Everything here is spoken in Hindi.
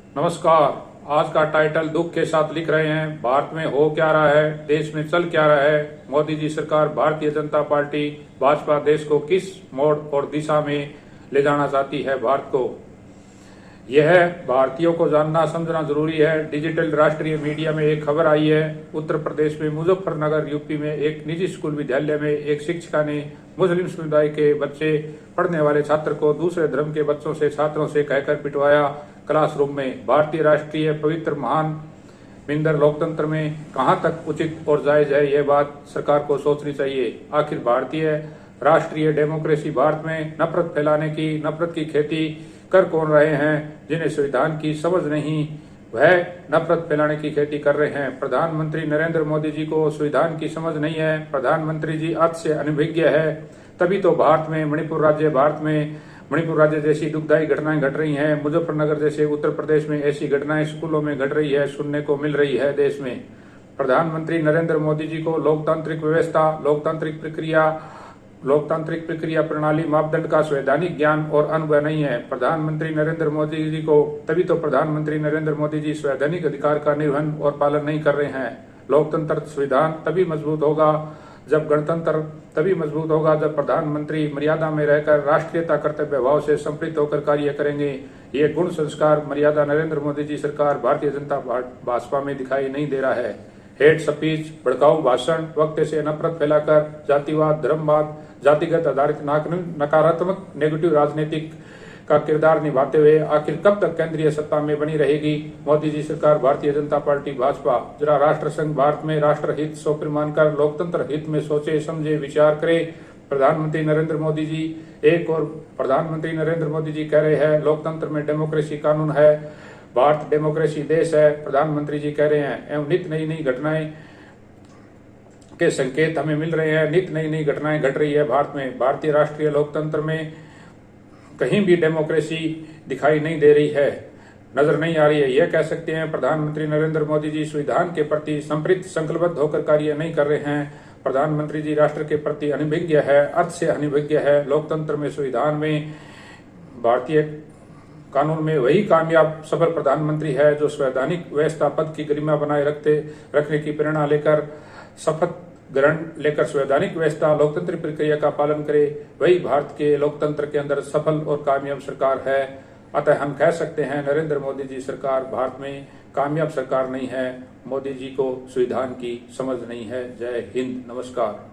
नमस्कार। आज का टाइटल दुख के साथ लिख रहे हैं, भारत में हो क्या रहा है, देश में चल क्या रहा है। मोदी जी सरकार भारतीय जनता पार्टी भाजपा देश को किस मोड़ और दिशा में ले जाना चाहती है भारत को, यह भारतीयों को जानना समझना जरूरी है। डिजिटल राष्ट्रीय मीडिया में एक खबर आई है। उत्तर प्रदेश में मुजफ्फरनगर यूपी में एक निजी स्कूल विद्यालय में एक शिक्षिका ने मुस्लिम समुदाय के बच्चे पढ़ने वाले छात्र को दूसरे धर्म के बच्चों से छात्रों से कहकर पिटवाया क्लासरूम में। भारतीय राष्ट्रीय पवित्र महान बिंदर लोकतंत्र में कहां तक उचित और जायज है, यह बात सरकार को सोचनी चाहिए। आखिर भारतीय राष्ट्रीय डेमोक्रेसी भारत में नफरत फैलाने की, नफरत की खेती कर कौन रहे हैं? जिन्हें संविधान की समझ नहीं, वह नफरत फैलाने की खेती कर रहे हैं। प्रधानमंत्री नरेंद्र मोदी जी को संविधान की समझ नहीं है। प्रधानमंत्री जी अति से अनभिज्ञ है। तभी तो भारत में मणिपुर राज्य जैसी दुखदायी घटनाएं घट रही हैं। मुजफ्फरनगर जैसे उत्तर प्रदेश में ऐसी घटनाएं स्कूलों में घट रही है, सुनने को मिल रही है देश में। प्रधानमंत्री नरेंद्र मोदी जी को लोकतांत्रिक व्यवस्था, लोकतांत्रिक प्रक्रिया प्रणाली मापदंड का संवैधानिक ज्ञान और अनुभव नहीं है। तभी तो प्रधानमंत्री नरेंद्र मोदी जी संवैधानिक अधिकार का निर्वहन और पालन नहीं कर रहे हैं। लोकतंत्र संविधान तभी मजबूत होगा जब गणतंत्र तभी मजबूत होगा जब प्रधानमंत्री मर्यादा में रहकर राष्ट्रीयता कर्तव्य भाव से संपृक्त होकर कार्य करेंगे। ये गुण संस्कार मर्यादा नरेंद्र मोदी जी सरकार भारतीय जनता भाजपा में दिखाई नहीं दे रहा है। हेट स्पीच, भड़काऊ भाषण, वक्त से नफरत फैलाकर जातिवाद, धर्मवाद, जातिगत आधारित नकारात्मक नेगेटिव राजनीतिक का किरदार निभाते हुए आखिर कब तक केंद्रीय सत्ता में बनी रहेगी मोदी जी सरकार भारतीय जनता पार्टी भाजपा? जरा राष्ट्र संघ भारत में राष्ट्र हित सौप्र मानकर लोकतंत्र हित में सोचे समझे विचार करे। प्रधानमंत्री नरेंद्र मोदी जी कह रहे हैं लोकतंत्र में डेमोक्रेसी कानून है, भारत डेमोक्रेसी देश है। प्रधानमंत्री जी कह रहे हैं एवं नित नई नई घटनाएं के संकेत हमें मिल रहे हैं। नित नई नई घटनाएं घट रही है भारत में। भारतीय राष्ट्रीय लोकतंत्र में कहीं भी डेमोक्रेसी दिखाई नहीं दे रही है, नजर नहीं आ रही है। यह कह सकते हैं प्रधानमंत्री नरेंद्र मोदी जी संविधान के प्रति संप्रत संकल्पबद्ध होकर कार्य नहीं कर रहे हैं। प्रधानमंत्री जी राष्ट्र के प्रति अनभिज्ञ है, अर्थ से अनभिज्ञ है। लोकतंत्र में, संविधान में, भारतीय कानून में वही कामयाब सफल प्रधानमंत्री है जो संवैधानिक व्यवस्था पद की गरिमा बनाए रखने की प्रेरणा लेकर शपथ ग्रहण लेकर संवैधानिक व्यवस्था लोकतंत्र प्रक्रिया का पालन करे। वही भारत के लोकतंत्र के अंदर सफल और कामयाब सरकार है। अतः हम कह सकते हैं नरेंद्र मोदी जी सरकार भारत में कामयाब सरकार नहीं है। मोदी जी को संविधान की समझ नहीं है। जय हिंद, नमस्कार।